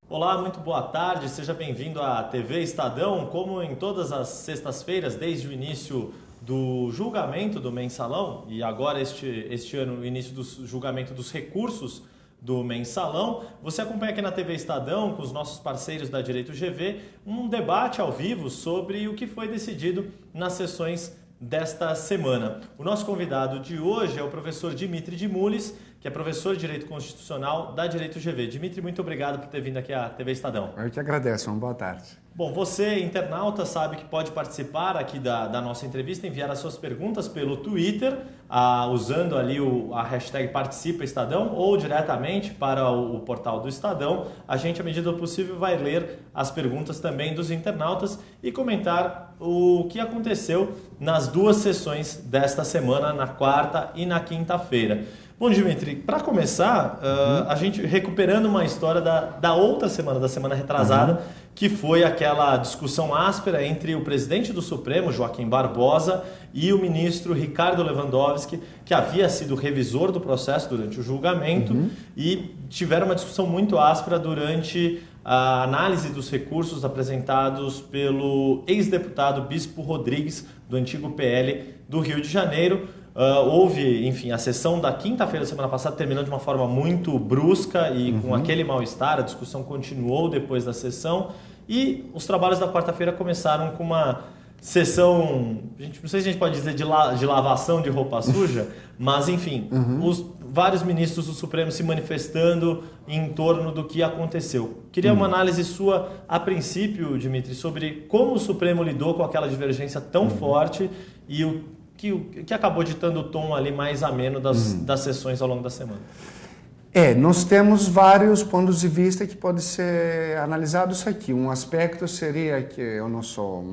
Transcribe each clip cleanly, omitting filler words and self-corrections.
Olá, muito boa tarde, seja bem-vindo à TV Estadão. Como em todas as sextas-feiras, desde o início do julgamento do Mensalão, e agora este ano o início do julgamento dos recursos do Mensalão, você acompanha aqui na TV Estadão, com os nossos parceiros da Direito GV, um debate ao vivo sobre o que foi decidido nas sessões desta semana. O nosso convidado de hoje é o professor Dimitri Dimulis, que é professor de Direito Constitucional da Direito GV. Dimitri, muito obrigado por ter vindo aqui à TV Estadão. Eu que agradeço, uma boa tarde. Bom, você, internauta, sabe que pode participar aqui da nossa entrevista, enviar as suas perguntas pelo Twitter, usando ali a hashtag Participa Estadão, ou diretamente para o portal do Estadão. A gente, à medida do possível, vai ler as perguntas também dos internautas e comentar o que aconteceu nas duas sessões desta semana, na quarta e na quinta-feira. Bom, Dimitri, para começar, a gente recuperando uma história da outra semana, da semana retrasada, que foi aquela discussão áspera entre o presidente do Supremo, Joaquim Barbosa, e o ministro Ricardo Lewandowski, que havia sido revisor do processo durante o julgamento, e tiveram uma discussão muito áspera durante a análise dos recursos apresentados pelo ex-deputado Bispo Rodrigues, do antigo PL do Rio de Janeiro. Houve, enfim, a sessão da quinta-feira da semana passada terminou de uma forma muito brusca e com aquele mal-estar. A discussão continuou depois da sessão e os trabalhos da quarta-feira começaram com uma sessão, não sei se a gente pode dizer de lavação de roupa suja, mas enfim, os vários ministros do Supremo se manifestando em torno do que aconteceu. Queria uma análise sua, a princípio, Dimitri, sobre como o Supremo lidou com aquela divergência tão forte e o que acabou ditando o tom ali mais ameno das sessões ao longo da semana. Nós temos vários pontos de vista que podem ser analisados aqui. Um aspecto seria, que eu não sou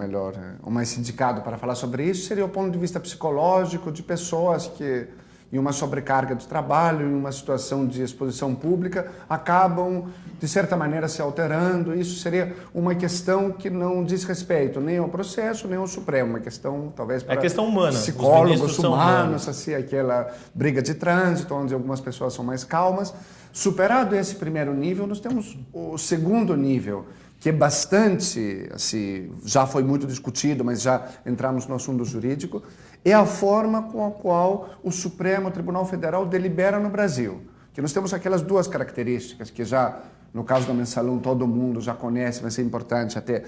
o mais indicado para falar sobre isso, seria o ponto de vista psicológico de pessoas que, em uma sobrecarga de trabalho, em uma situação de exposição pública, acabam, de certa maneira, se alterando. Isso seria uma questão que não diz respeito nem ao processo, nem ao Supremo. Uma questão, talvez, para questão humana. psicólogos humanos, assim, aquela briga de trânsito, onde algumas pessoas são mais calmas. Superado esse primeiro nível, nós temos o segundo nível, que é bastante, assim, já foi muito discutido, mas já entramos no assunto jurídico, é a forma com a qual o Supremo Tribunal Federal delibera no Brasil. Que nós temos aquelas duas características que já, no caso do Mensalão, todo mundo já conhece, mas é importante até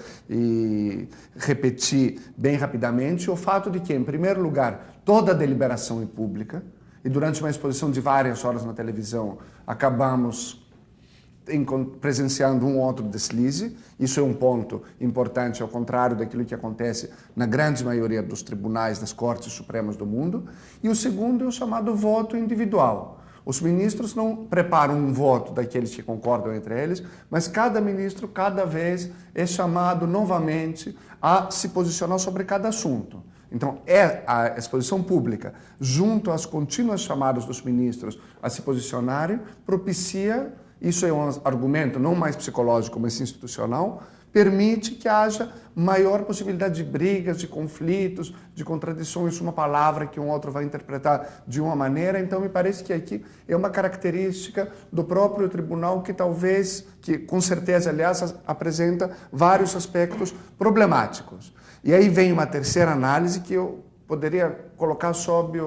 repetir bem rapidamente, o fato de que, em primeiro lugar, toda a deliberação é pública, e durante uma exposição de várias horas na televisão, acabamos presenciando um outro deslize. Isso é um ponto importante, ao contrário daquilo que acontece na grande maioria dos tribunais, das cortes supremas do mundo. E o segundo é o chamado voto individual. Os ministros não preparam um voto daqueles que concordam entre eles, mas cada ministro, cada vez, é chamado novamente a se posicionar sobre cada assunto. Então, a exposição pública, junto às contínuas chamadas dos ministros a se posicionarem, propicia. Isso é um argumento não mais psicológico, mas institucional, permite que haja maior possibilidade de brigas, de conflitos, de contradições, uma palavra que um outro vai interpretar de uma maneira. Então, me parece que aqui é uma característica do próprio tribunal que com certeza, aliás, apresenta vários aspectos problemáticos. E aí vem uma terceira análise que eu poderia colocar sob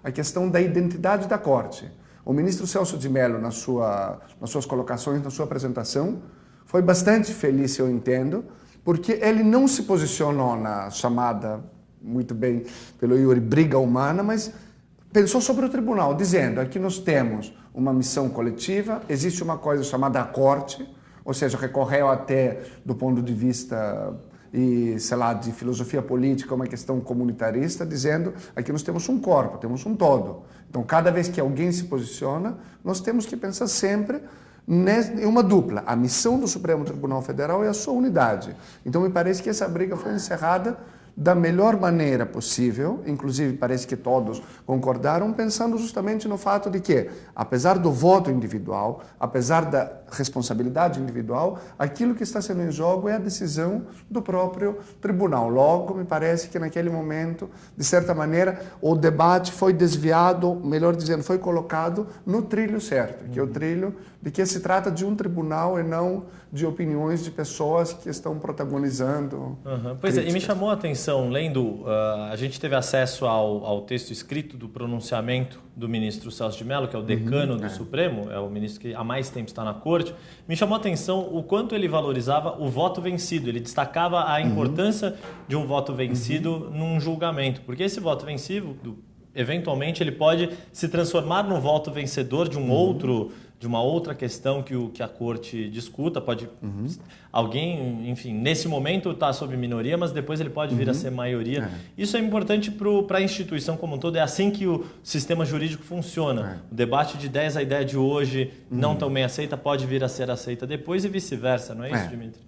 a questão da identidade da Corte. O ministro Celso de Mello, nas suas colocações, na sua apresentação, foi bastante feliz, eu entendo, porque ele não se posicionou na chamada, muito bem pelo Yuri, briga humana, mas pensou sobre o tribunal, dizendo: aqui nós temos uma missão coletiva, existe uma coisa chamada Corte, ou seja, recorreu até do ponto de vista de filosofia política, uma questão comunitarista, dizendo: aqui nós temos um corpo, temos um todo. Então, cada vez que alguém se posiciona, nós temos que pensar sempre em uma dupla. A missão do Supremo Tribunal Federal é a sua unidade. Então, me parece que essa briga foi encerrada da melhor maneira possível, inclusive parece que todos concordaram, pensando justamente no fato de que, apesar do voto individual, apesar da responsabilidade individual, aquilo que está sendo em jogo é a decisão do próprio tribunal. Logo, me parece que naquele momento, de certa maneira, o debate foi desviado, melhor dizendo, foi colocado no trilho certo, que é o trilho de que se trata de um tribunal e não de opiniões de pessoas que estão protagonizando. Pois é, e me chamou a atenção, lendo, a gente teve acesso ao texto escrito do pronunciamento do ministro Celso de Mello, que é o decano do Supremo, é o ministro que há mais tempo está na corte. Me chamou a atenção o quanto ele valorizava o voto vencido, ele destacava a importância de um voto vencido num julgamento, porque esse voto vencido, eventualmente, ele pode se transformar no voto vencedor de de uma outra questão que a corte discuta, pode alguém, enfim, nesse momento está sob minoria, mas depois ele pode vir a ser maioria. Isso é importante para a instituição como um todo, é assim que o sistema jurídico funciona. O debate de 10, a ideia de hoje não tão bem aceita, pode vir a ser aceita depois e vice-versa, não é isso, Dimitri?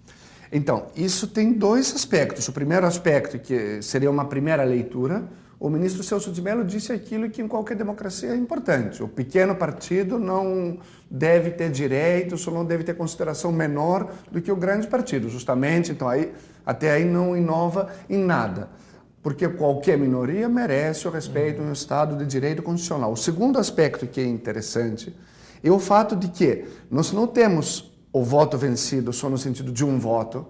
Então, isso tem dois aspectos. O primeiro aspecto, que seria uma primeira leitura, o ministro Celso de Mello disse aquilo que em qualquer democracia é importante. O pequeno partido não deve ter direitos ou não deve ter consideração menor do que o grande partido. Justamente, então, até aí não inova em nada, porque qualquer minoria merece o respeito no Estado de Direito Constitucional. O segundo aspecto que é interessante é o fato de que nós não temos o voto vencido só no sentido de um voto.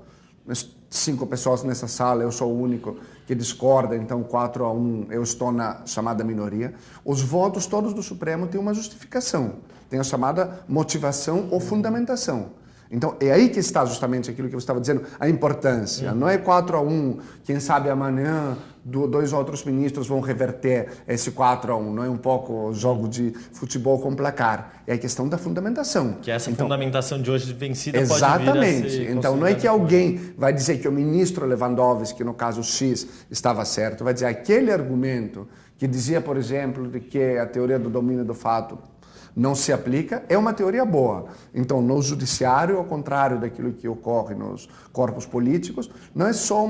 5 pessoas nessa sala, eu sou o único que discorda, então 4-1 eu estou na chamada minoria. Os votos todos do Supremo têm uma justificação, tem a chamada motivação ou fundamentação. Então, é aí que está justamente aquilo que eu estava dizendo, a importância. Não é 4-1, quem sabe amanhã 2 outros ministros vão reverter esse 4-1. Não é um pouco jogo de futebol com placar. É a questão da fundamentação. Que essa fundamentação de hoje vencida exatamente. Pode vir a ser então, não é que alguém vai dizer que o ministro Lewandowski, no caso X, estava certo. Vai dizer aquele argumento que dizia, por exemplo, de que a teoria do domínio do fato não se aplica, é uma teoria boa. Então, no judiciário, ao contrário daquilo que ocorre nos corpos políticos, não é só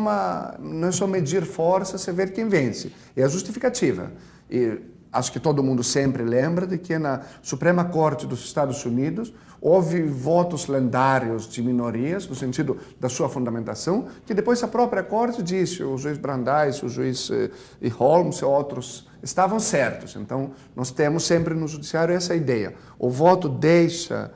medir forças e ver quem vence, é a justificativa. E acho que todo mundo sempre lembra de que na Suprema Corte dos Estados Unidos houve votos lendários de minorias, no sentido da sua fundamentação, que depois a própria Corte disse, o juiz Brandeis, o juiz Holmes e outros estavam certos. Então, nós temos sempre no judiciário essa ideia. O voto deixa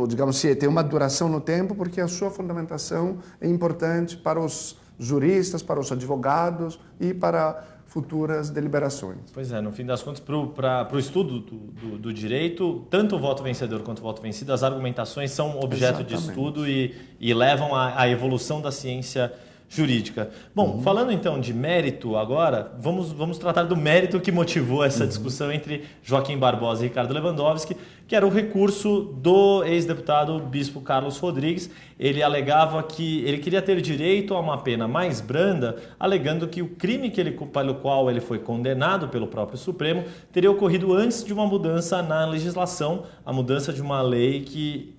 digamos assim, tem uma duração no tempo porque a sua fundamentação é importante para os juristas, para os advogados e para futuras deliberações. Pois é, no fim das contas, para o estudo do direito, tanto o voto vencedor quanto o voto vencido, as argumentações são objeto de estudo e levam à evolução da ciência jurídica. Bom, falando então de mérito agora, vamos tratar do mérito que motivou essa discussão entre Joaquim Barbosa e Ricardo Lewandowski, que era o recurso do ex-deputado Bispo Carlos Rodrigues. Ele alegava que ele queria ter direito a uma pena mais branda, alegando que o crime pelo qual ele foi condenado pelo próprio Supremo teria ocorrido antes de uma mudança na legislação, a mudança de uma lei que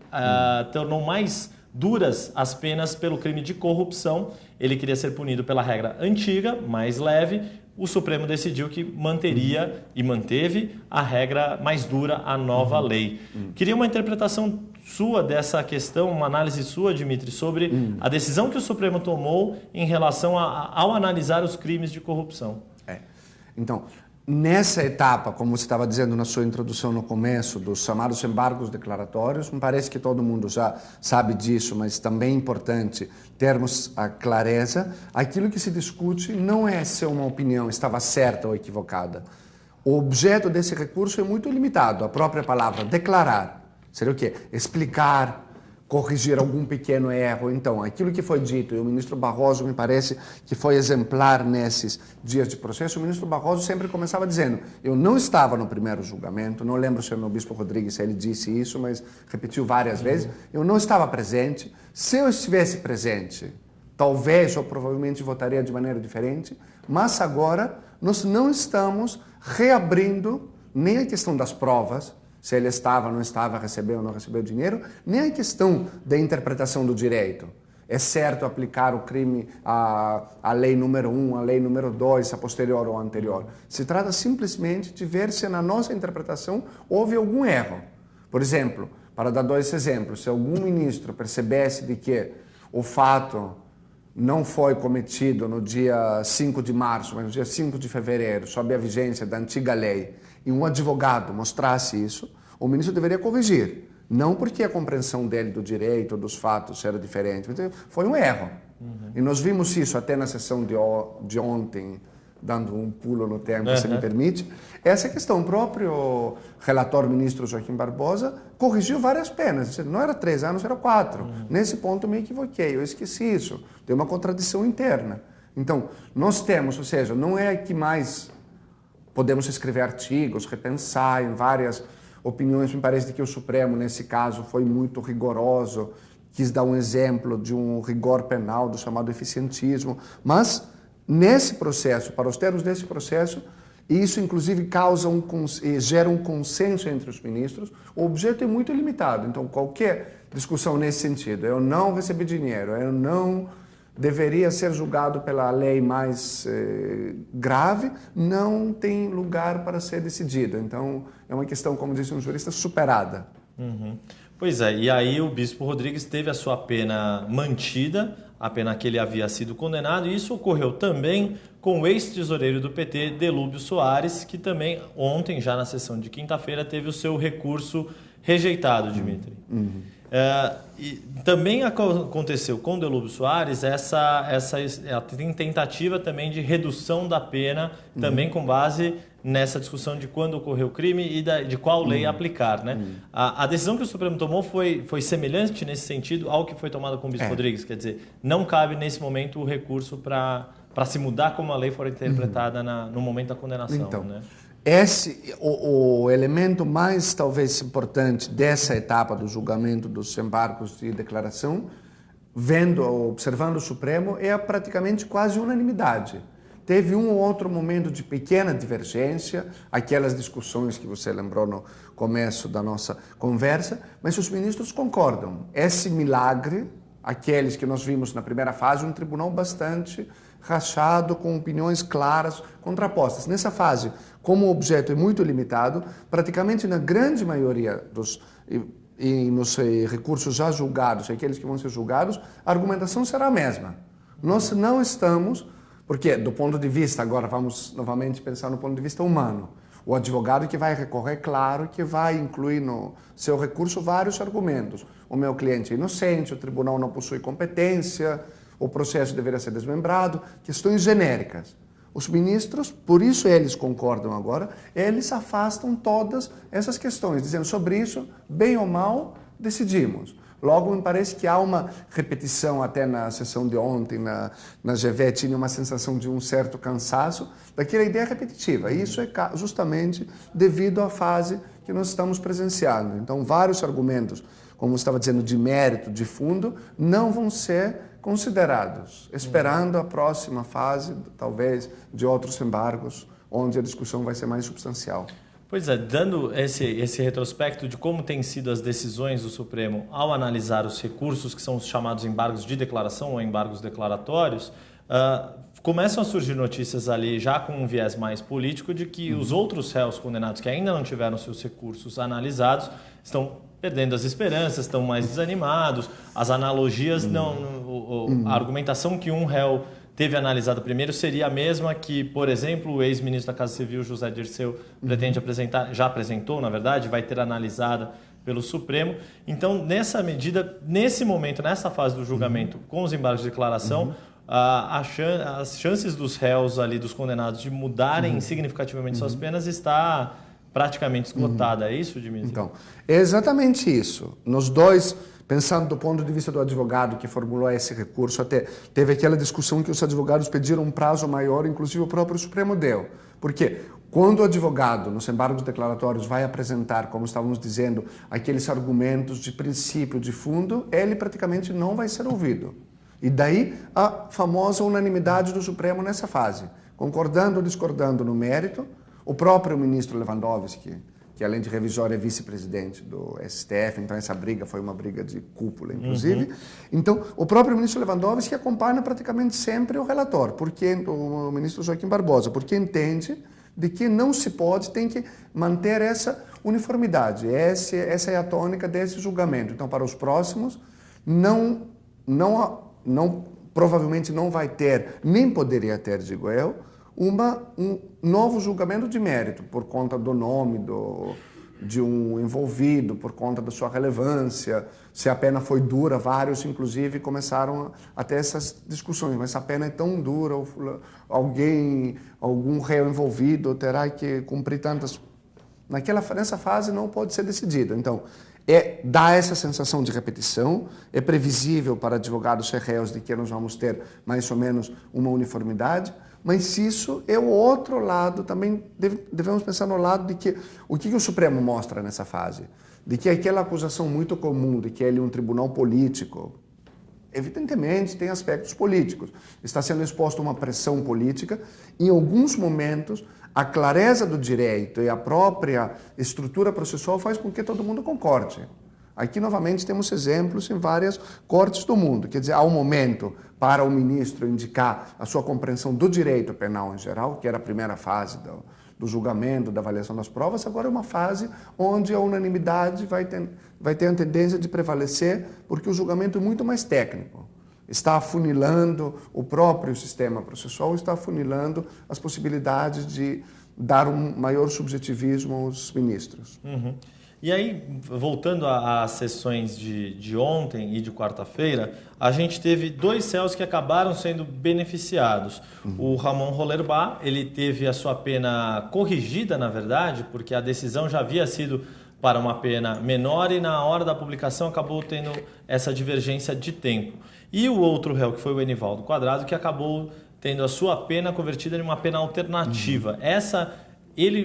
tornou mais duras as penas pelo crime de corrupção. Ele queria ser punido pela regra antiga, mais leve. O Supremo decidiu que manteria e manteve a regra mais dura, a nova lei. Queria uma interpretação sua dessa questão, uma análise sua, Dimitri, sobre a decisão que o Supremo tomou em relação ao analisar os crimes de corrupção. Então, nessa etapa, como você estava dizendo na sua introdução no começo, dos chamados embargos declaratórios, me parece que todo mundo já sabe disso, mas também é importante termos a clareza. Aquilo que se discute não é se uma opinião estava certa ou equivocada. O objeto desse recurso é muito limitado. A própria palavra declarar seria o quê? Explicar, corrigir algum pequeno erro. Então, aquilo que foi dito, e o ministro Barroso me parece que foi exemplar nesses dias de processo, o ministro Barroso sempre começava dizendo, eu não estava no primeiro julgamento, não lembro se no Bispo Rodrigues ele disse isso, mas repetiu várias vezes, eu não estava presente. Se eu estivesse presente, talvez ou provavelmente votaria de maneira diferente, mas agora nós não estamos reabrindo nem a questão das provas, se ele estava, não estava, recebeu ou não recebeu dinheiro, nem a questão da interpretação do direito. é certo aplicar o crime, a lei número 1, a lei número 2, a posterior ou a anterior. Se trata simplesmente de ver se na nossa interpretação houve algum erro. Por exemplo, para dar dois exemplos, se algum ministro percebesse de que o fato não foi cometido no dia 5 de março, mas no dia 5 de fevereiro, sob a vigência da antiga lei, e um advogado mostrasse isso, o ministro deveria corrigir. Não porque a compreensão dele do direito, dos fatos, era diferente. Foi um erro. E nós vimos isso até na sessão de ontem, dando um pulo no tempo, se me permite. Essa questão, o próprio relator ministro Joaquim Barbosa corrigiu várias penas. Não era 3 anos, era 4. Nesse ponto eu me equivoquei, eu esqueci isso. Tem uma contradição interna. Então, nós temos, ou seja, não é que mais podemos escrever artigos, repensar em várias opiniões. Me parece que o Supremo, nesse caso, foi muito rigoroso, quis dar um exemplo de um rigor penal, do chamado eficientismo, mas nesse processo, para os termos desse processo, isso inclusive gera um consenso entre os ministros, o objeto é muito limitado, então qualquer discussão nesse sentido, eu não recebi dinheiro, eu não deveria ser julgado pela lei mais grave, não tem lugar para ser decidido. Então, é uma questão, como disse um jurista, superada. Pois é, e aí o Bispo Rodrigues teve a sua pena mantida, a pena que ele havia sido condenado, e isso ocorreu também com o ex-tesoureiro do PT, Delúbio Soares, que também ontem, já na sessão de quinta-feira, teve o seu recurso rejeitado, Dimitri. E também aconteceu com o Delúbio Soares essa tentativa também de redução da pena, também com base nessa discussão de quando ocorreu o crime e de qual lei aplicar, né? A decisão que o Supremo tomou foi semelhante nesse sentido ao que foi tomado com o Bispo Rodrigues, quer dizer, não cabe nesse momento o recurso para se mudar como a lei for interpretada no momento da condenação, então, né? O elemento mais, talvez, importante dessa etapa do julgamento dos embargos de declaração, observando o Supremo, é praticamente quase unanimidade. Teve um ou outro momento de pequena divergência, aquelas discussões que você lembrou no começo da nossa conversa, mas os ministros concordam. Esse milagre, aqueles que nós vimos na primeira fase, um tribunal bastante rachado, com opiniões claras, contrapostas. Nessa fase, como o objeto é muito limitado, praticamente na grande maioria nos recursos já julgados, aqueles que vão ser julgados, a argumentação será a mesma. Nós não estamos, porque do ponto de vista, agora vamos novamente pensar no ponto de vista humano, o advogado que vai recorrer, claro que vai incluir no seu recurso vários argumentos. O meu cliente é inocente, o tribunal não possui competência, o processo deveria ser desmembrado, questões genéricas. Os ministros, por isso eles concordam agora, eles afastam todas essas questões, dizendo sobre isso, bem ou mal, decidimos. Logo, me parece que há uma repetição, até na sessão de ontem, na GV, tinha uma sensação de um certo cansaço, daquela ideia repetitiva. E isso é justamente devido à fase que nós estamos presenciando. Então, vários argumentos, como estava dizendo, de mérito, de fundo, não vão ser considerados, esperando a próxima fase, talvez, de outros embargos, onde a discussão vai ser mais substancial. Pois é, dando esse retrospecto de como têm sido as decisões do Supremo ao analisar os recursos que são os chamados embargos de declaração ou embargos declaratórios, começam a surgir notícias ali já com um viés mais político de que os outros réus condenados que ainda não tiveram seus recursos analisados estão perdendo as esperanças, estão mais desanimados, as analogias, a argumentação que um réu teve analisada primeiro seria a mesma que, por exemplo, o ex-ministro da Casa Civil, José Dirceu, pretende apresentar, já apresentou, na verdade, vai ter analisada pelo Supremo. Então, nessa medida, nesse momento, nessa fase do julgamento, com os embargos de declaração, as chances dos réus ali, dos condenados, de mudarem significativamente suas penas está praticamente esgotada. É isso, Dimitri? Então, é exatamente isso. Nos dois, pensando do ponto de vista do advogado que formulou esse recurso, até teve aquela discussão que os advogados pediram um prazo maior, inclusive o próprio Supremo deu. Porque quando o advogado, nos embargos declaratórios, vai apresentar, como estávamos dizendo, aqueles argumentos de princípio, de fundo, ele praticamente não vai ser ouvido. E daí a famosa unanimidade do Supremo nessa fase, concordando ou discordando no mérito. O próprio ministro Lewandowski que além de revisor é vice-presidente do STF, então essa briga foi uma briga de cúpula, inclusive. Então, o próprio ministro Lewandowski acompanha praticamente sempre o relator, porque o ministro Joaquim Barbosa, porque entende de que não se pode, tem que manter essa uniformidade. Essa é a tônica desse julgamento. Então, para os próximos, provavelmente não vai ter, nem poderia ter, digo eu, um novo julgamento de mérito, por conta do nome de um envolvido, por conta da sua relevância, se a pena foi dura, vários, inclusive, começaram a ter essas discussões, mas se a pena é tão dura, algum réu envolvido terá que cumprir tantas... Nessa fase não pode ser decidido. Então, dá essa sensação de repetição, é previsível para advogados e réus de que nós vamos ter mais ou menos uma uniformidade, mas isso é o outro lado, também devemos pensar no lado de que o que o Supremo mostra nessa fase? De que aquela acusação muito comum de que ele é um tribunal político, evidentemente tem aspectos políticos, está sendo exposto a uma pressão política, em alguns momentos a clareza do direito e a própria estrutura processual faz com que todo mundo concorde. Aqui, novamente, temos exemplos em várias cortes do mundo. Quer dizer, há um momento para o ministro indicar a sua compreensão do direito penal em geral, que era a primeira fase do julgamento, da avaliação das provas, agora é uma fase onde a unanimidade vai ter a tendência de prevalecer, porque o julgamento é muito mais técnico. Está afunilando o próprio sistema processual, está afunilando as possibilidades de dar um maior subjetivismo aos ministros. Uhum. E aí, voltando às sessões de ontem e de quarta-feira, a gente teve 2 réus que acabaram sendo beneficiados. O Ramon Rollerbach, ele teve a sua pena corrigida, na verdade, porque a decisão já havia sido para uma pena menor e na hora da publicação acabou tendo essa divergência de tempo. E o outro réu, que foi o Enivaldo Quadrado, que acabou tendo a sua pena convertida em uma pena alternativa.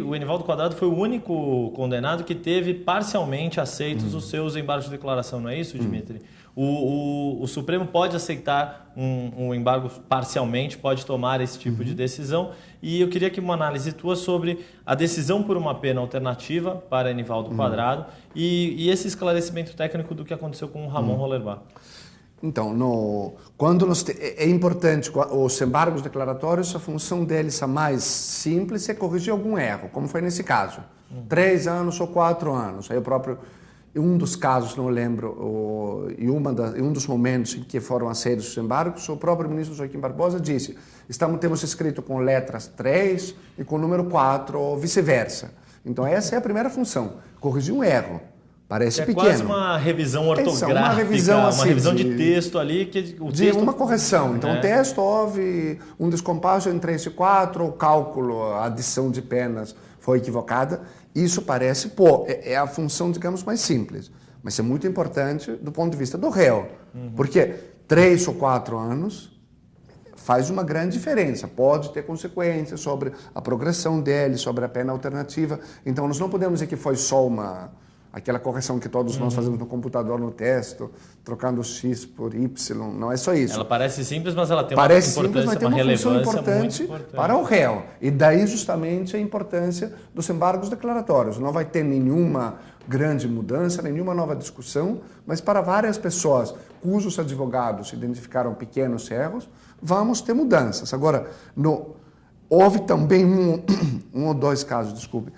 O Enivaldo Quadrado foi o único condenado que teve parcialmente aceitos os seus embargos de declaração, não é isso, Dimitri? O Supremo pode aceitar um embargo parcialmente, pode tomar esse tipo de decisão. E eu queria que uma análise tua sobre a decisão por uma pena alternativa para Enivaldo Quadrado e esse esclarecimento técnico do que aconteceu com o Ramon Rollerbach. Então, é importante, os embargos declaratórios, a função deles, a mais simples, é corrigir algum erro, como foi nesse caso. 3 anos ou 4 anos. Aí em um dos casos, não lembro, em um dos momentos em que foram aceitos os embargos, o próprio ministro Joaquim Barbosa disse: temos escrito com letras 3 e com número 4, ou vice-versa. Então, essa é a primeira função, corrigir um erro. Parece pequeno. É quase uma revisão ortográfica, uma revisão de texto ali. Uma correção. Então, o texto houve um descompasso em 3 e 4, o cálculo, a adição de penas foi equivocada. Isso parece, é a função, digamos, mais simples. Mas é muito importante do ponto de vista do réu. Porque 3 ou 4 anos faz uma grande diferença. Pode ter consequências sobre a progressão dele, sobre a pena alternativa. Então, nós não podemos dizer que foi só aquela correção que todos nós fazemos no computador, no texto, trocando X por Y, não é só isso. Ela parece simples, mas ela tem uma importância, uma relevância muito importante para o réu. E daí justamente a importância dos embargos declaratórios. Não vai ter nenhuma grande mudança, nenhuma nova discussão, mas para várias pessoas cujos advogados identificaram pequenos erros, vamos ter mudanças. Agora, houve também um ou 2 casos, desculpe,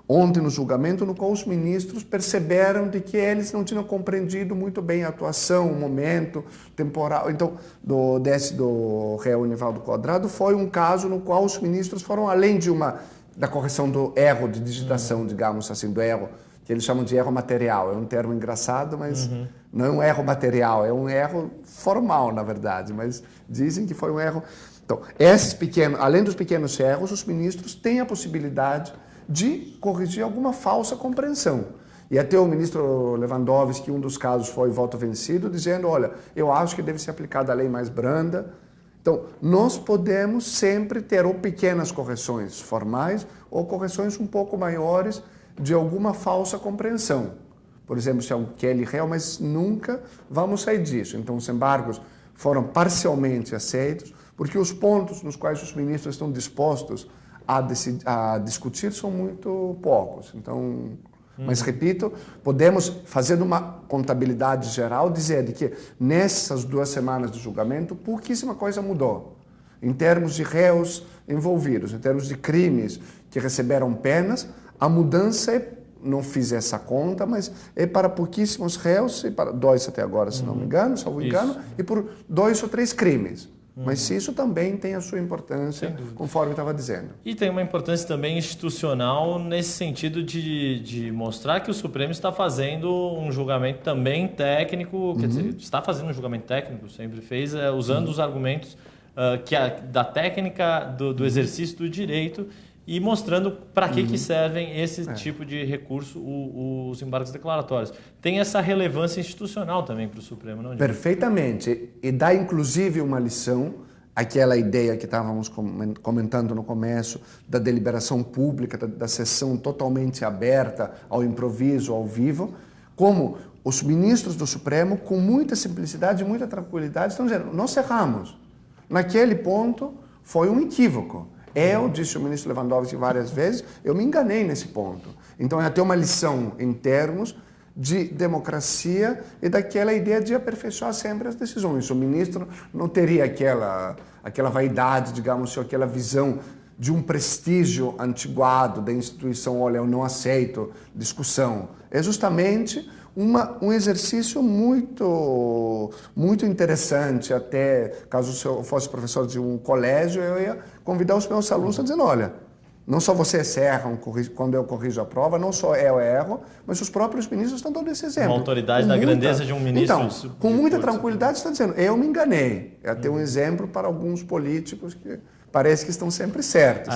ontem no julgamento, no qual os ministros perceberam de que eles não tinham compreendido muito bem a atuação, o momento temporal. Então, do réu Enivaldo Quadrado, foi um caso no qual os ministros foram além da correção do erro de digitação, digamos assim, do erro, que eles chamam de erro material. É um termo engraçado, mas não é um erro material, é um erro formal, na verdade, mas dizem que foi um erro. Então, além dos pequenos erros, os ministros têm a possibilidade de corrigir alguma falsa compreensão. E até o ministro Lewandowski, um dos casos foi voto vencido, dizendo, olha, eu acho que deve ser aplicada a lei mais branda. Então, nós podemos sempre ter ou pequenas correções formais ou correções um pouco maiores de alguma falsa compreensão. Por exemplo, se é aquele réu, mas nunca vamos sair disso. Então, os embargos foram parcialmente aceitos, porque os pontos nos quais os ministros estão dispostos a discutir são muito poucos. Então, mas repito, podemos fazer uma contabilidade geral dizer de que nessas 2 semanas de julgamento pouquíssima coisa mudou. Em termos de réus envolvidos, em termos de crimes que receberam penas, a mudança não fiz essa conta, mas é para pouquíssimos réus, e para 2 até agora, se não me engano, salvo engano, e por 2 ou 3 crimes. Mas isso também tem a sua importância, conforme estava dizendo. E tem uma importância também institucional nesse sentido de mostrar que o Supremo está fazendo um julgamento também técnico, quer dizer, está fazendo um julgamento técnico, sempre fez, usando os argumentos da técnica do exercício do direito e mostrando para que servem esse tipo de recurso, os embargos declaratórios. Tem essa relevância institucional também para o Supremo, não? Perfeitamente. E dá inclusive uma lição, aquela ideia que estávamos comentando no começo, da deliberação pública, da sessão totalmente aberta ao improviso, ao vivo, como os ministros do Supremo, com muita simplicidade e muita tranquilidade, estão dizendo, nós erramos. Naquele ponto foi um equívoco. Eu, disse o ministro Lewandowski várias vezes, eu me enganei nesse ponto. Então, é até uma lição em termos de democracia e daquela ideia de aperfeiçoar sempre as decisões. O ministro não teria aquela vaidade, digamos, ou aquela visão de um prestígio antiguado da instituição, olha, eu não aceito discussão. É justamente um exercício muito interessante. Até, caso eu fosse professor de um colégio, eu ia convidar os meus alunos a dizer, olha, não só vocês erram quando eu corrijo a prova, não só eu erro, mas os próprios ministros estão dando esse exemplo. Uma autoridade da grandeza de um ministro. Então, com muita tranquilidade, está dizendo, eu me enganei. É até um exemplo para alguns políticos que parece que estão sempre certos.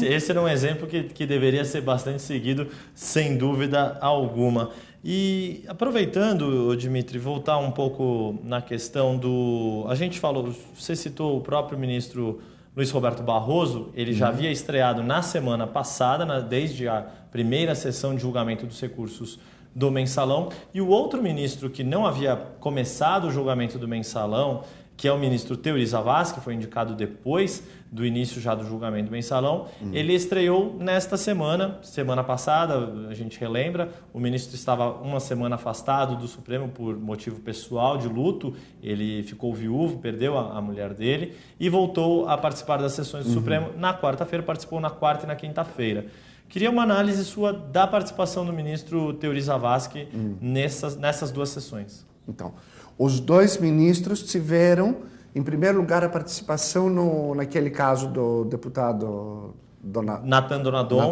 Esse era um exemplo que deveria ser bastante seguido, sem dúvida alguma. E aproveitando, Dimitri, voltar um pouco na questão do... A gente falou, você citou o próprio ministro Luiz Roberto Barroso, ele já havia estreado na semana passada, desde a primeira sessão de julgamento dos recursos do Mensalão, e o outro ministro que não havia começado o julgamento do Mensalão, que é o ministro Teori Zavascki, que foi indicado depois do início já do julgamento do Mensalão, ele estreou nesta semana passada, a gente relembra, o ministro estava uma semana afastado do Supremo por motivo pessoal de luto, ele ficou viúvo, perdeu a mulher dele e voltou a participar das sessões do Supremo na quarta-feira, participou na quarta e na quinta-feira. Queria uma análise sua da participação do ministro Teori Zavascki nessas 2 sessões. Então, os 2 ministros tiveram, em primeiro lugar, a participação naquele caso do deputado Nathan Donadon.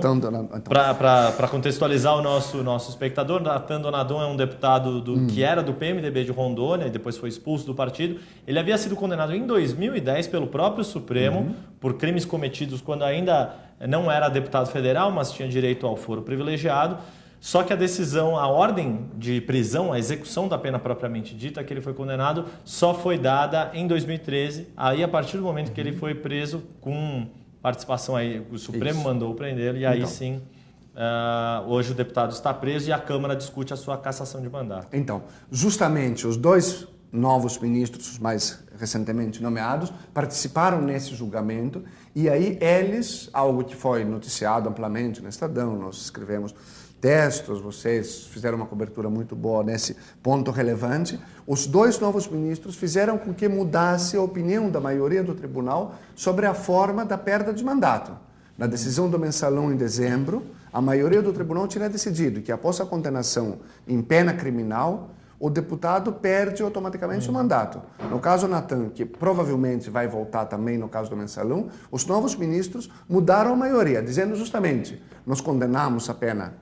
Para contextualizar o nosso espectador, Nathan Donadon é um deputado que era do PMDB de Rondônia e depois foi expulso do partido. Ele havia sido condenado em 2010 pelo próprio Supremo por crimes cometidos quando ainda não era deputado federal, mas tinha direito ao foro privilegiado. Só que a decisão, a ordem de prisão, a execução da pena propriamente dita, que ele foi condenado, só foi dada em 2013. Aí, a partir do momento que ele foi preso, com participação aí, o Supremo mandou prendê-lo e aí sim, hoje o deputado está preso e a Câmara discute a sua cassação de mandato. Então, justamente os 2 novos ministros, os mais recentemente nomeados, participaram nesse julgamento e aí eles, algo que foi noticiado amplamente no Estadão, nós escrevemos textos, vocês fizeram uma cobertura muito boa nesse ponto relevante. Os 2 novos ministros fizeram com que mudasse a opinião da maioria do tribunal sobre a forma da perda de mandato. Na decisão do Mensalão em dezembro, a maioria do tribunal tinha decidido que após a condenação em pena criminal, o deputado perde automaticamente o mandato. No caso Nathan, que provavelmente vai voltar também no caso do Mensalão, os novos ministros mudaram a maioria, dizendo justamente, nós condenamos a pena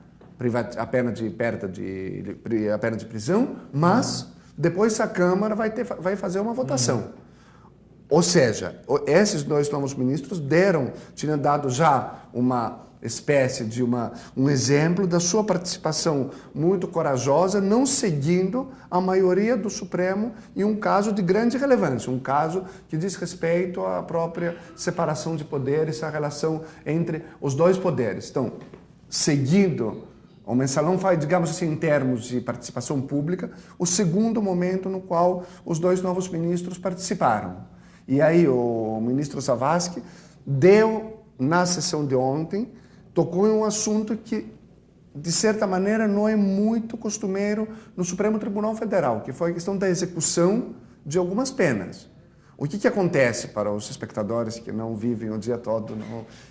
de prisão, mas depois a Câmara vai fazer uma votação. Ou seja, esses 2 novos ministros tinham dado já uma espécie de um exemplo da sua participação muito corajosa, não seguindo a maioria do Supremo em um caso de grande relevância, um caso que diz respeito à própria separação de poderes, a relação entre os 2 poderes. Então, seguindo o Mensalão faz, digamos assim, em termos de participação pública, o segundo momento no qual os 2 novos ministros participaram. E aí o ministro Zavascki deu na sessão de ontem, tocou em um assunto que, de certa maneira, não é muito costumeiro no Supremo Tribunal Federal, que foi a questão da execução de algumas penas. O que acontece para os espectadores que não vivem o dia todo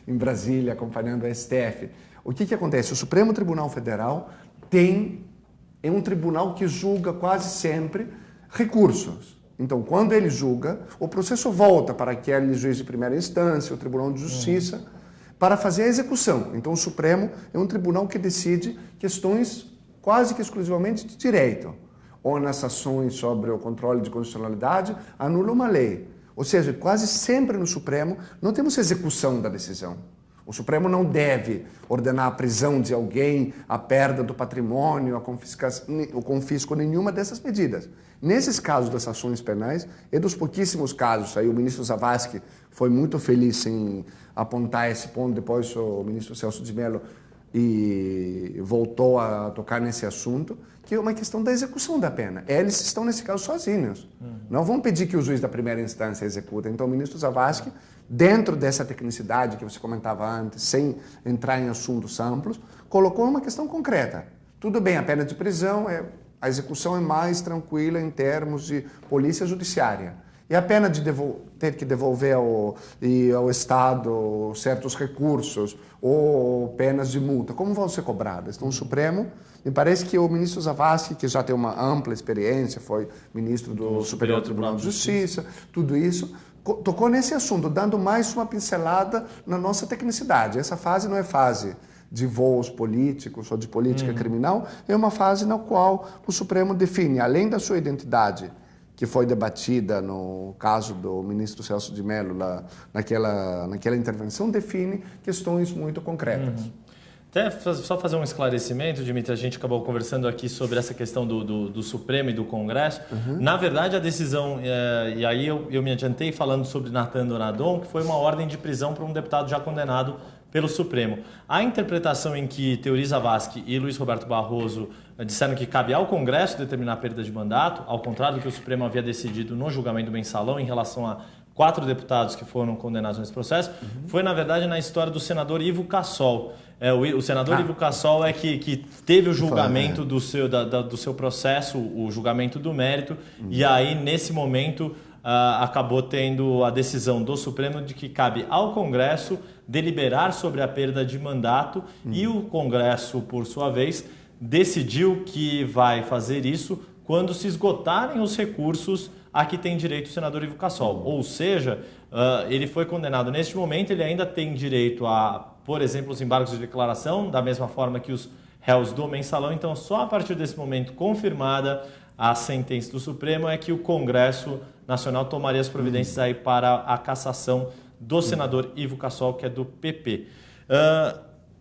em Brasília acompanhando a STF? O que acontece? O Supremo Tribunal Federal é um tribunal que julga quase sempre recursos. Então, quando ele julga, o processo volta para aquele juiz de primeira instância, o Tribunal de Justiça, para fazer a execução. Então, o Supremo é um tribunal que decide questões quase que exclusivamente de direito. Ou nas ações sobre o controle de constitucionalidade, anula uma lei. Ou seja, quase sempre no Supremo não temos execução da decisão. O Supremo não deve ordenar a prisão de alguém, a perda do patrimônio, o confisco, nenhuma dessas medidas. Nesses casos das ações penais, é dos pouquíssimos casos, aí o ministro Zavascki foi muito feliz em apontar esse ponto, depois o ministro Celso de Mello voltou a tocar nesse assunto, que é uma questão da execução da pena. Eles estão, nesse caso, sozinhos. Não vão pedir que o juiz da primeira instância execute. Então, o ministro Zavascki, dentro dessa tecnicidade que você comentava antes, sem entrar em assuntos amplos, colocou uma questão concreta. Tudo bem, a pena de prisão, a execução é mais tranquila em termos de polícia judiciária. E a pena de ter que devolver ao Estado certos recursos ou penas de multa, como vão ser cobradas? Então, o Supremo, me parece que o ministro Zavascki, que já tem uma ampla experiência, foi ministro do Superior Tribunal de Justiça, tudo isso, tocou nesse assunto, dando mais uma pincelada na nossa tecnicidade. Essa fase não é fase de voos políticos ou de política criminal, é uma fase na qual o Supremo define, além da sua identidade, que foi debatida no caso do ministro Celso de Mello, naquela intervenção, define questões muito concretas. Até só fazer um esclarecimento, Dimitri, a gente acabou conversando aqui sobre essa questão do Supremo e do Congresso. Na verdade, a decisão, e aí eu me adiantei falando sobre Nathan Donadon, que foi uma ordem de prisão para um deputado já condenado pelo Supremo. A interpretação em que Teori Zavascki e Luiz Roberto Barroso disseram que cabe ao Congresso determinar a perda de mandato, ao contrário do que o Supremo havia decidido no julgamento do mensalão em relação a 4 deputados que foram condenados nesse processo, foi, na verdade, na história do senador Ivo Cassol. O senador Ivo Cassol é que teve o julgamento do seu processo, o julgamento do mérito, e aí, nesse momento, acabou tendo a decisão do Supremo de que cabe ao Congresso deliberar sobre a perda de mandato e o Congresso, por sua vez, decidiu que vai fazer isso quando se esgotarem os recursos a que tem direito o senador Ivo Cassol. Ou seja, ele foi condenado neste momento, ele ainda tem direito a, por exemplo, os embargos de declaração, da mesma forma que os réus do mensalão. Então, só a partir desse momento, confirmada a sentença do Supremo, é que o Congresso Nacional tomaria as providências aí para a cassação do senador Ivo Cassol, que é do PP.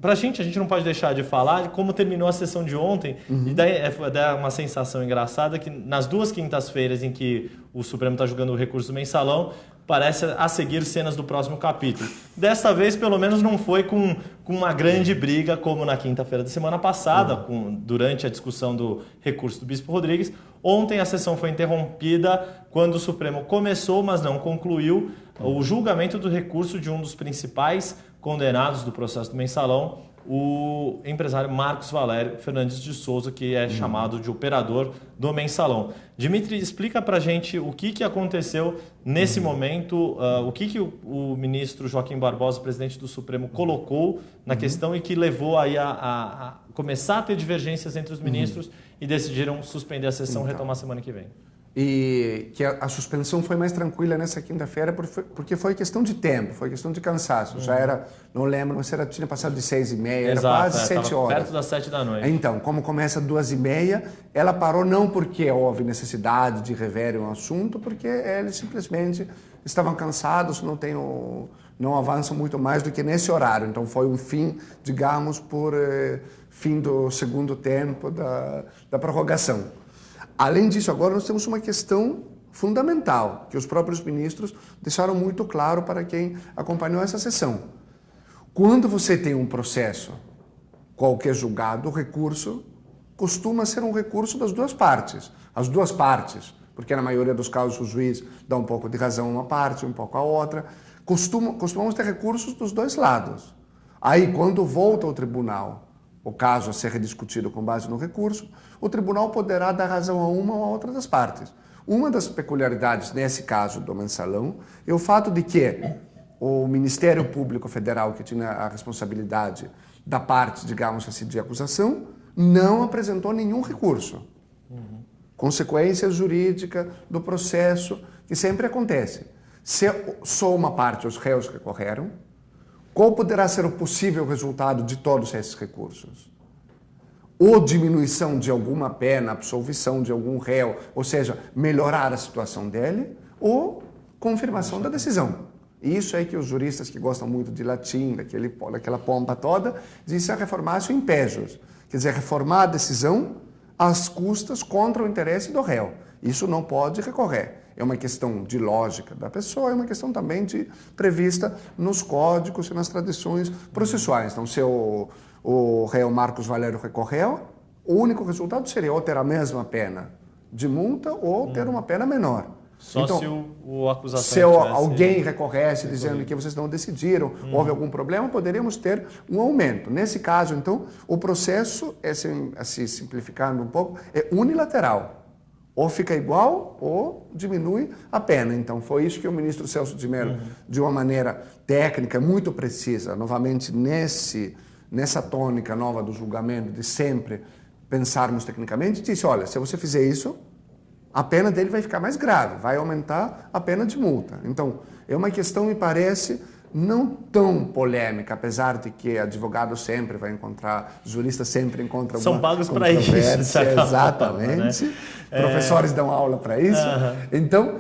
Para a gente não pode deixar de falar de como terminou a sessão de ontem. E daí dá uma sensação engraçada que nas 2 quintas-feiras em que o Supremo está julgando o recurso do mensalão, parece a seguir cenas do próximo capítulo. Desta vez, pelo menos, não foi com uma grande briga como na quinta-feira da semana passada, durante a discussão do recurso do Bispo Rodrigues. Ontem a sessão foi interrompida quando o Supremo começou, mas não concluiu, o julgamento do recurso de um dos principais condenados do processo do mensalão, o empresário Marcos Valério Fernandes de Souza, que é chamado de operador do mensalão. Dimitri, explica para a gente o que aconteceu nesse momento, o que o ministro Joaquim Barbosa, presidente do Supremo, colocou na questão e que levou aí a começar a ter divergências entre os ministros e decidiram suspender a sessão e retomar semana que vem. E que a suspensão foi mais tranquila nessa quinta-feira porque foi questão de tempo, foi questão de cansaço. Já era, não lembro, mas tinha passado de 6h30, era quase 7 horas. Perto das 7 da noite. Então, como começa 2h30, ela parou não porque houve necessidade de rever um assunto, porque eles simplesmente estavam cansados, não avançam muito mais do que nesse horário. Então, foi um fim, digamos, por fim do segundo tempo da prorrogação. Além disso, agora nós temos uma questão fundamental, que os próprios ministros deixaram muito claro para quem acompanhou essa sessão. Quando você tem um processo, qualquer julgado, o recurso costuma ser um recurso das duas partes. As duas partes, porque na maioria dos casos o juiz dá um pouco de razão a uma parte, um pouco a outra. costumamos ter recursos dos dois lados. Aí, quando volta ao tribunal, o caso a ser rediscutido com base no recurso, o tribunal poderá dar razão a uma ou a outra das partes. Uma das peculiaridades, nesse caso do mensalão, é o fato de que o Ministério Público Federal, que tinha a responsabilidade da parte, digamos assim, de acusação, não apresentou nenhum recurso. Consequência jurídica do processo, que sempre acontece. Se só uma parte, os réus recorreram, qual poderá ser o possível resultado de todos esses recursos? Ou diminuição de alguma pena, absolvição de algum réu, ou seja, melhorar a situação dele, ou confirmação da decisão. E isso é que os juristas que gostam muito de latim, daquela pompa toda, dizem a reformatio in pejos. Quer dizer, reformar a decisão às custas contra o interesse do réu. Isso não pode recorrer. É uma questão de lógica da pessoa, é uma questão também prevista nos códigos e nas tradições processuais. Então, se o réu Marcos Valério recorreu, o único resultado seria ou ter a mesma pena de multa ou ter uma pena menor. Só então, se o acusação se alguém recorresse dizendo que vocês não decidiram, houve algum problema, poderíamos ter um aumento. Nesse caso, então, o processo, assim, simplificando um pouco, é unilateral. Ou fica igual ou diminui a pena. Então, foi isso que o ministro Celso de Mello, de uma maneira técnica muito precisa, novamente nessa tônica nova do julgamento, de sempre pensarmos tecnicamente, disse, olha, se você fizer isso, a pena dele vai ficar mais grave, vai aumentar a pena de multa. Então, é uma questão, me parece, não tão polêmica, apesar de que advogado sempre vai encontrar, jurista sempre encontra São alguma pagos para isso, exatamente. Forma, né? Professores dão aula para isso. Então,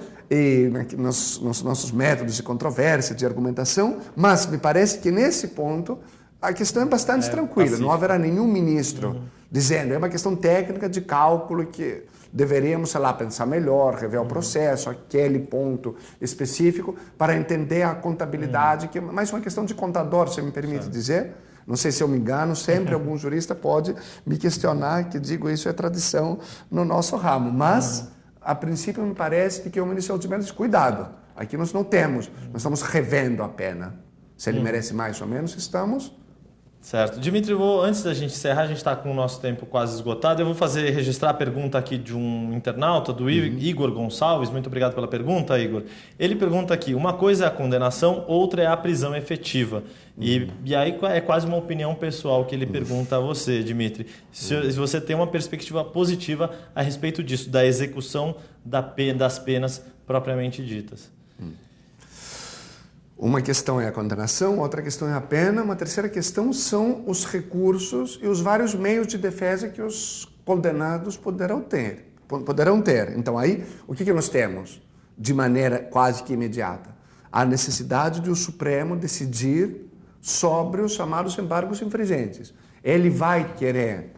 nos nossos métodos de controvérsia, de argumentação, mas me parece que nesse ponto a questão é bastante tranquila. Pacífico. Não haverá nenhum ministro dizendo, é uma questão técnica de cálculo que deveríamos, sei lá, pensar melhor, rever o processo, aquele ponto específico, para entender a contabilidade, que é mais uma questão de contador, se me permite dizer. Não sei se eu me engano, sempre algum jurista pode me questionar, que digo isso é tradição no nosso ramo. Mas, a princípio, me parece que o ministro de Mendes, cuidado, aqui nós não temos, nós estamos revendo a pena. Se ele merece mais ou menos, estamos... Certo. Dimitri, antes da gente encerrar, a gente está com o nosso tempo quase esgotado. Eu vou registrar a pergunta aqui de um internauta, do Igor Gonçalves. Muito obrigado pela pergunta, Igor. Ele pergunta aqui, uma coisa é a condenação, outra é a prisão efetiva. E aí é quase uma opinião pessoal que ele pergunta a você, Dimitri. Se você tem uma perspectiva positiva a respeito disso, da execução das penas propriamente ditas. Uma questão é a condenação, outra questão é a pena, uma terceira questão são os recursos e os vários meios de defesa que os condenados poderão ter. Então aí, o que nós temos de maneira quase que imediata? A necessidade de o Supremo decidir sobre os chamados embargos infringentes. Ele vai querer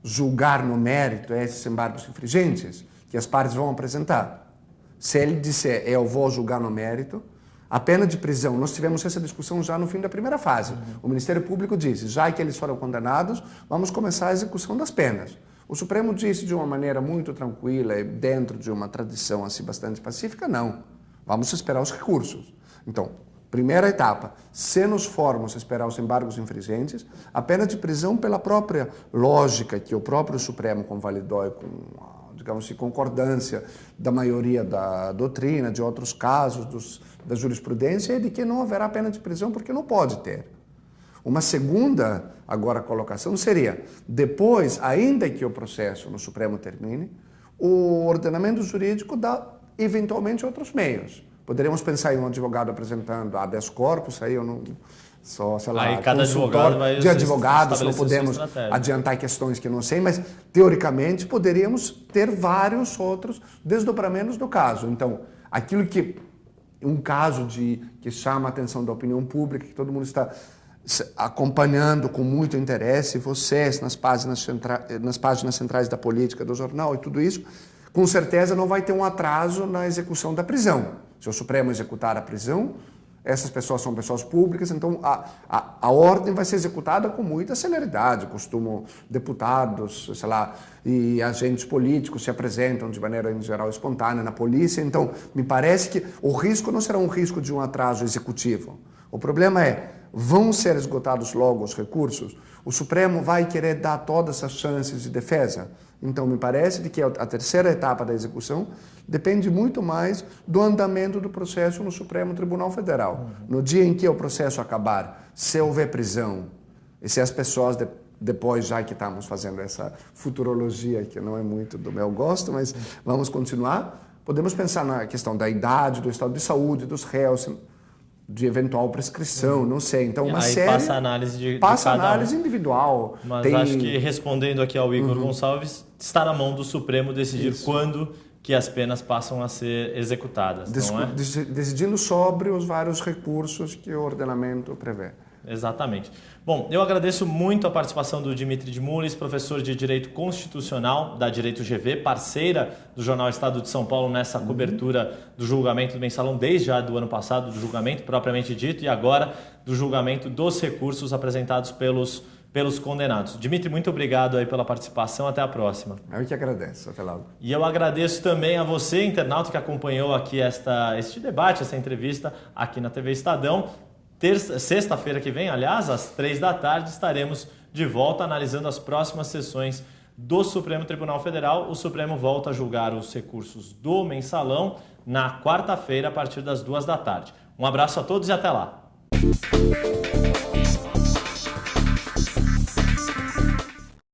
julgar no mérito esses embargos infringentes que as partes vão apresentar. Se ele disser, eu vou julgar no mérito, a pena de prisão, nós tivemos essa discussão já no fim da primeira fase. O Ministério Público disse, já que eles foram condenados, vamos começar a execução das penas. O Supremo disse de uma maneira muito tranquila e dentro de uma tradição assim bastante pacífica, não. Vamos esperar os recursos. Então, primeira etapa, se nos formos esperar os embargos infringentes, a pena de prisão pela própria lógica que o próprio Supremo convalidou e com, digamos assim, concordância da maioria da doutrina, de outros casos, da jurisprudência, é de que não haverá pena de prisão porque não pode ter. Uma segunda, agora, colocação seria, depois, ainda que o processo no Supremo termine, o ordenamento jurídico dá, eventualmente, outros meios. Poderíamos pensar em um advogado apresentando habeas corpus, aí eu não sou, sei lá, aí cada advogado vai de advogados, não podemos adiantar questões que não sei, mas, teoricamente, poderíamos ter vários outros desdobramentos do caso. Então, aquilo que um caso que chama a atenção da opinião pública, que todo mundo está acompanhando com muito interesse, vocês nas páginas centrais da política do jornal e tudo isso, com certeza não vai ter um atraso na execução da prisão. Se o Supremo executar a prisão, essas pessoas são pessoas públicas, então a ordem vai ser executada com muita celeridade. Costumam deputados, sei lá, e agentes políticos se apresentam de maneira, em geral, espontânea na polícia. Então, me parece que o risco não será um risco de um atraso executivo. O problema é, vão ser esgotados logo os recursos? O Supremo vai querer dar todas as chances de defesa? Então, me parece de que a terceira etapa da execução depende muito mais do andamento do processo no Supremo Tribunal Federal. No dia em que o processo acabar, se houver prisão, e se as pessoas, depois, já que estamos fazendo essa futurologia, que não é muito do meu gosto, mas vamos continuar, podemos pensar na questão da idade, do estado de saúde, dos réus, de eventual prescrição, não sei. Então, uma série... Passa análise de passa cada análise individual. Mas acho que, respondendo aqui ao Igor Gonçalves, está na mão do Supremo decidir quando que as penas passam a ser executadas, não é? Decidindo sobre os vários recursos que o ordenamento prevê. Exatamente. Bom, eu agradeço muito a participação do Dimitri Dmulis, professor de Direito Constitucional da Direito GV, parceira do Jornal Estado de São Paulo nessa cobertura do julgamento do Mensalão, desde já do ano passado, do julgamento propriamente dito, e agora do julgamento dos recursos apresentados pelos condenados. Dimitri, muito obrigado aí pela participação. Até a próxima. Eu que agradeço. Até logo. E eu agradeço também a você, internauta, que acompanhou aqui este debate, essa entrevista aqui na TV Estadão. Sexta-feira que vem, aliás, às 3 da tarde, estaremos de volta analisando as próximas sessões do Supremo Tribunal Federal. O Supremo volta a julgar os recursos do Mensalão na quarta-feira, a partir das 2 da tarde. Um abraço a todos e até lá.